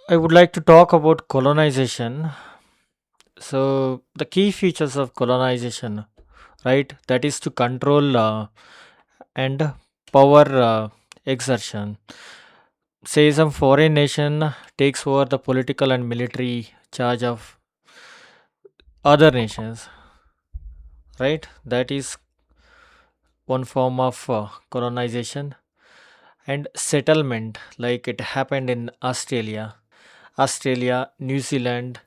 I would like to talk about colonization. So, the key features of colonization, right? That is to control and power exertion. Say some foreign nation takes over the political and military charge of other nations, right? That is one form of colonization and settlement, like it happened in Australia, New Zealand,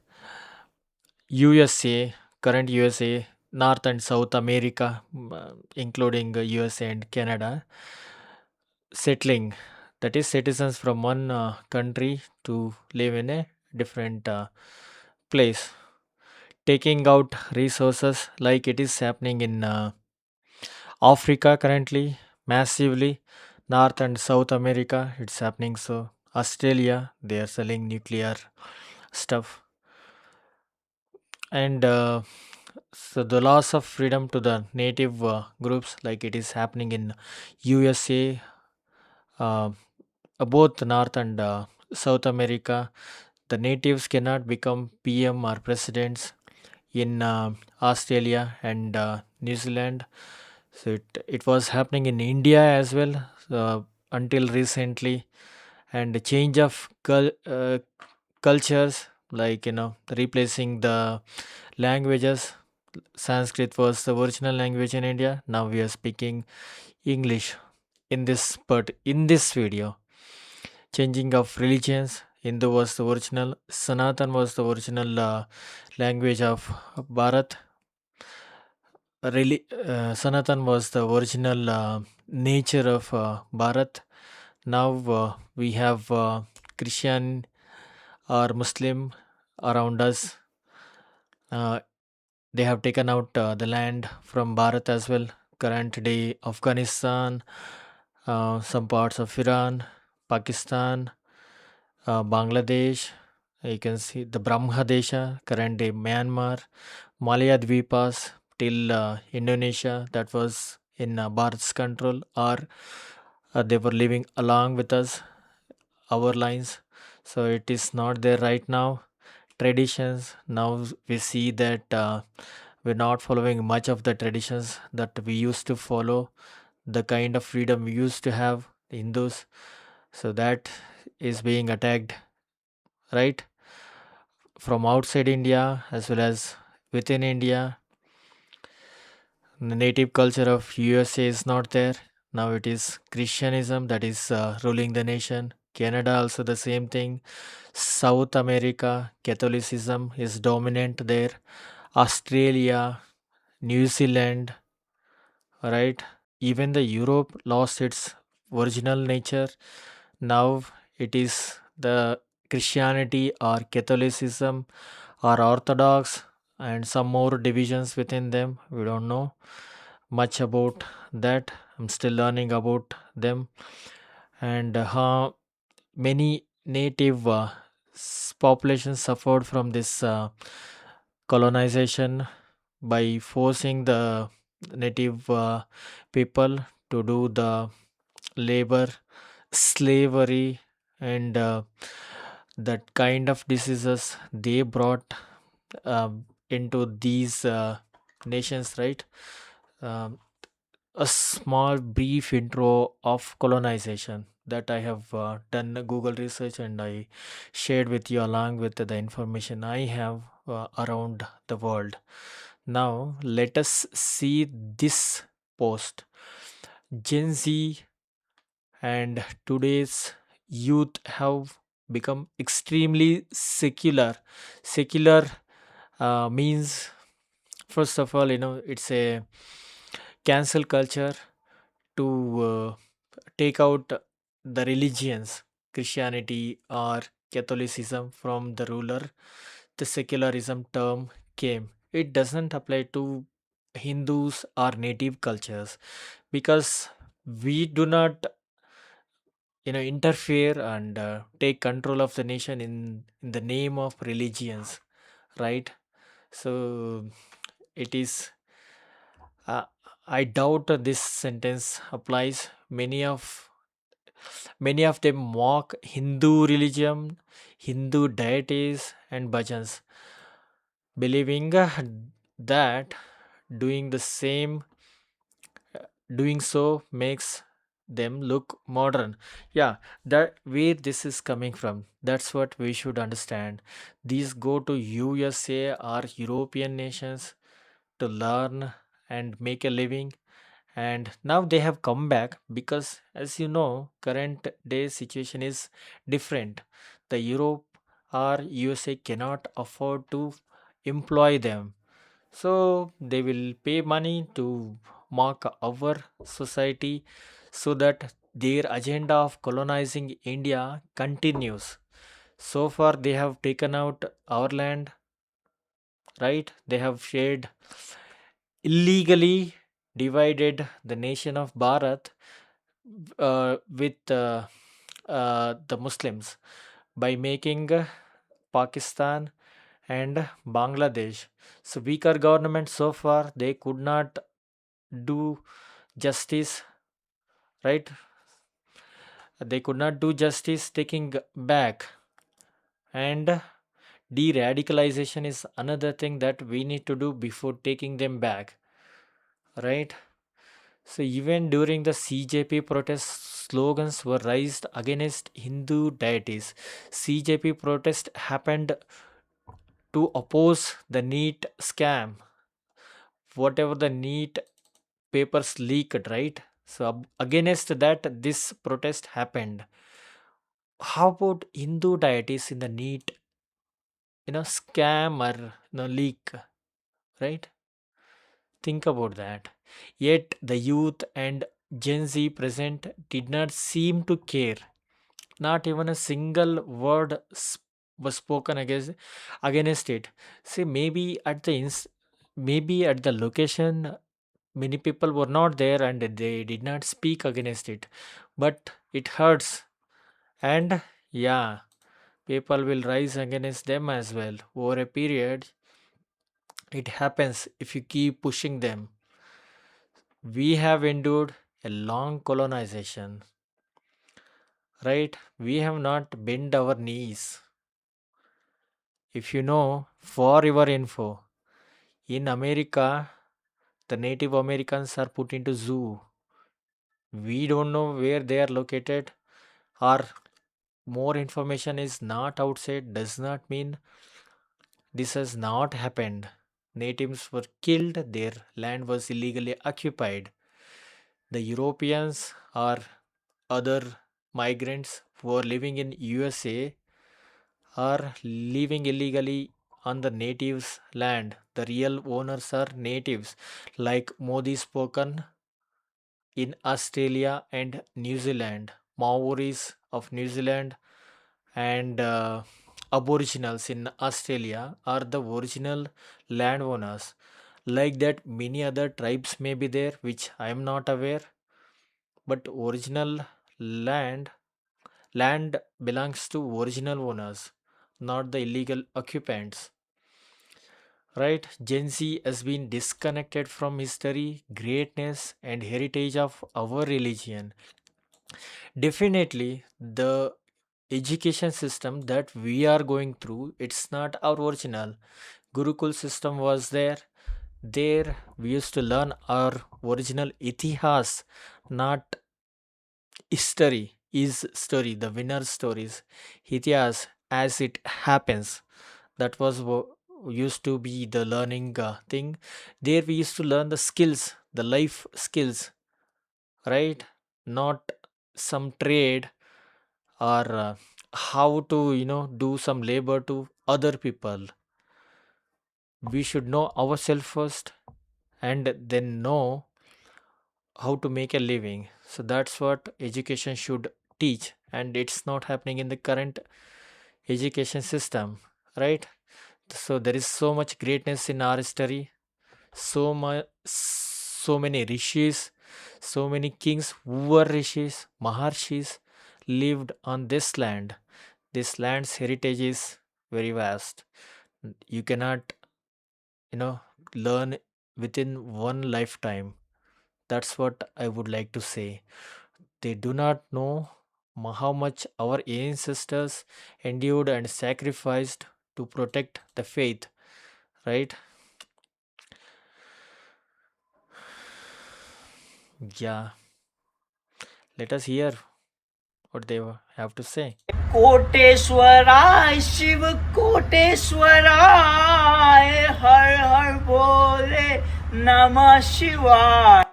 USA, current USA, North and South America, including USA and Canada, settling. That is, citizens from one country to live in a different place, taking out resources like it is happening in Africa currently, massively. North and South America, it's happening. So, Australia, they are selling nuclear stuff. And so the loss of freedom to the native groups, like it is happening in USA, uh, both North and South America, the natives cannot become PM or presidents in Australia and New Zealand. So it was happening in India as well until recently, and the change of cultures, like replacing the languages. Sanskrit was the original language in India. Now we are speaking English in this, but in this video, changing of religions. Hindu was the original. Sanatan was the original language of Bharat. Really, Sanatan was the original nature of Bharat. Now we have Christian or Muslim around us. Uh, they have taken out the land from Bharat as well. Current day, Afghanistan, some parts of Iran, Pakistan, Bangladesh. You can see the Brahmadesha, current day Myanmar, Malaya Dvipas till Indonesia. That was in Bharat's control, or they were living along with us, our lines. So it is not there right now. Traditions, now we see that we're not following much of the traditions that we used to follow, the kind of freedom we used to have, the Hindus. So that is being attacked, right? From outside India as well as within India. The native culture of USA is not there. Now it is Christianism that is ruling the nation. Canada also the same thing. South America, Catholicism is dominant there. Australia, New Zealand, right? Even the Europe lost its original nature. Now it is the Christianity or Catholicism or Orthodox and some more divisions within them. We don't know much about that. I'm still learning about them, and how many native populations suffered from this colonization by forcing the native people to do the labor, slavery, and that kind of diseases they brought into these nations, right? Um, a small brief intro of colonization that I have done a Google research and I shared with you along with the information I have around the world. Now, let us see this post. Gen Z and today's youth have become extremely secular. Secular means, first of all, it's a cancel culture to take out the religions, Christianity or Catholicism from the ruler. The secularism term came. It doesn't apply to Hindus or native cultures because we do not interfere and take control of the nation in the name of religions, right? So it is, uh, I doubt this sentence applies. Many of Many of them mock Hindu religion, Hindu deities, and bhajans, believing that doing the same, doing so makes them look modern. Yeah, that where this is coming from. That's what we should understand. These go to USA or European nations to learn and make a living, and now they have come back because, as you know, current day situation is different. The Europe or USA cannot afford to employ them, so they will pay money to mark our society so that their agenda of colonizing India continues. So far they have taken out our land, right? They have shared, illegally divided the nation of Bharat with the Muslims by making Pakistan and Bangladesh. So weaker government so far they could not do justice, right? They could not do justice taking back, and de-radicalization is another thing that we need to do before taking them back, right? So even during the CJP protests, slogans were raised against Hindu deities. CJP protest happened to oppose the NEET scam, whatever the NEET papers leaked, right? So against that, this protest happened. How about Hindu deities in the NEET, scam or leak, right? Think about that. Yet the youth and Gen Z present did not seem to care. Not even a single word was spoken against it. See, maybe at the location, many people were not there and they did not speak against it. But it hurts, and yeah, people will rise against them as well. Over a period, it happens if you keep pushing them. We have endured a long colonization, right? We have not bent our knees. If you know, for your info, in America, the Native Americans are put into zoo. We don't know where they are located, or more information is not outside, does not mean this has not happened. Natives were killed, their land was illegally occupied. The Europeans or other migrants who are living in USA are living illegally on the natives' land. The real owners are natives, like Modi spoken in Australia and New Zealand. Maoris of New Zealand and Aboriginals in Australia are the original landowners. Like that, many other tribes may be there, which I am not aware, but original land land belongs to original owners, not the illegal occupants. Right? Gen Z has been disconnected from history, greatness, and heritage of our religion. Definitely, the education system that we are going through, it's not our original. Gurukul system was there. There, we used to learn our original itihas, not history. Is story, the winner stories, itihas as it happens. That was used to be the learning thing. There we used to learn the skills, the life skills, right? Not some trade or how to do some labor to other people. We should know ourselves first and then know how to make a living. So that's what education should teach, and it's not happening in the current education system, right? So there is so much greatness in our history, so many rishis, so many kings who were rishis, maharshis, lived on this land. This land's heritage is very vast. You cannot you know learn within one lifetime. That's what I would like to say. They do not know how much our ancestors endured and sacrificed to protect the faith, right? Yeah, let us hear what they have to say. कोटेश्वराय Shiv कोटेश्वराय हर हर बोले नमः शिवाय.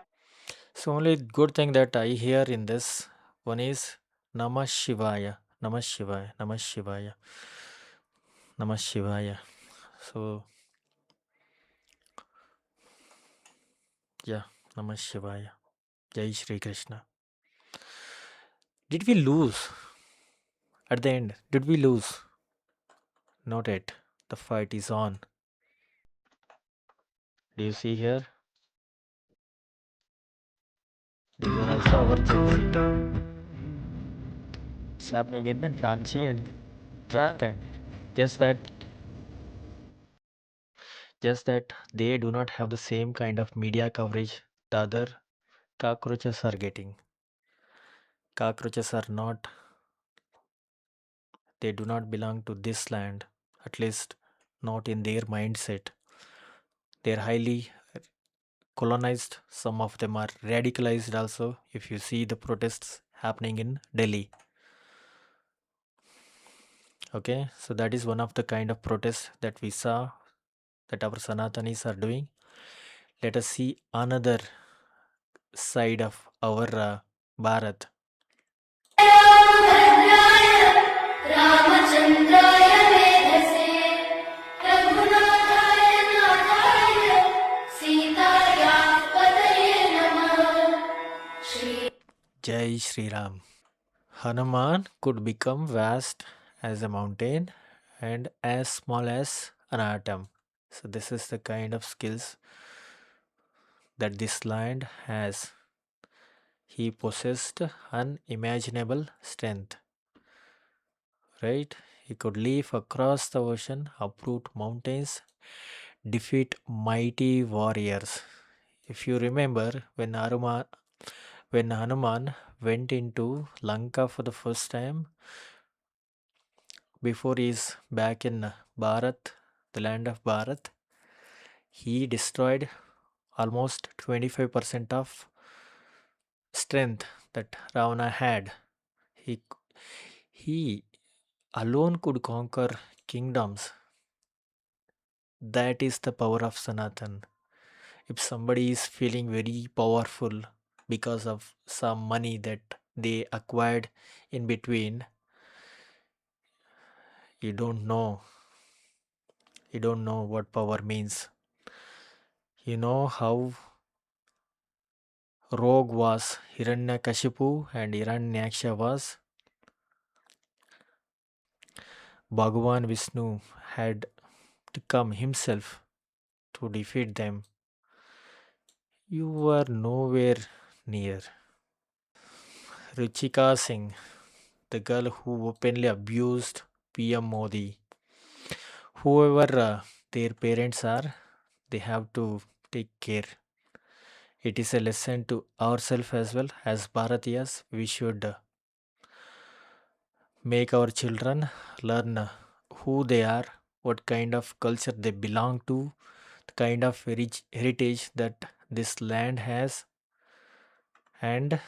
So only good thing that I hear in this one is Namah Shivaya, Namah Shivaya, Namah Shivaya, Namah Shivaya. So yeah, Namah Shivaya. Jai Shri Krishna. Did we lose at the end? Did we lose? Not yet. The fight is on. Do you see here? These are also our Gen It's happening in the Ranchi and Jharkhand. Just that, just that they do not have the same kind of media coverage the other cockroaches are getting. Cockroaches are not, they do not belong to this land, at least not in their mindset. They're highly colonized. Some of them are radicalized also. If you see the protests happening in Delhi. Okay, so that is one of the kind of protests that we saw that our Sanatanis are doing. Let us see another side of our Bharat. रामचन्द्राय वेधसे रघुनाथाय नाथाय सीतायाः पतये नमः. Shri Jai Shri Ram. Hanuman could become vast as a mountain and as small as an atom. So this is the kind of skills that this land has. He possessed unimaginable strength, right? He could leap across the ocean, uproot mountains, defeat mighty warriors. If you remember, when Hanuman went into Lanka for the first time, before he's back in Bharat, the land of Bharat, he destroyed almost 25% of strength that Ravana had. He, he alone could conquer kingdoms. That is the power of Sanatan. If somebody is feeling very powerful because of some money that they acquired in between, you don't know. You don't know what power means. You know how rogue was Hiranyakashipu and Hiranyaksha was? Bhagavan Vishnu had to come himself to defeat them. You were nowhere near. Ruchika Singh, the girl who openly abused PM Modi. Whoever their parents are, they have to take care. It is a lesson to ourselves as well as Bharatiyas. We should make our children learn who they are, what kind of culture they belong to, the kind of heritage that this land has, and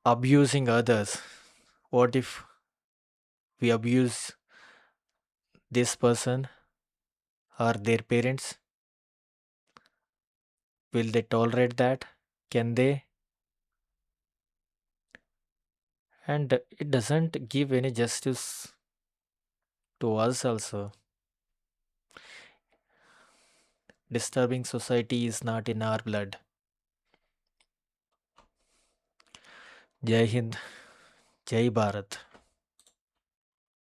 abusing others. What if we abuse this person or their parents? Will they tolerate that? Can they? And it doesn't give any justice to us also. Disturbing society is not in our blood. Jai Hind, Jai Bharat.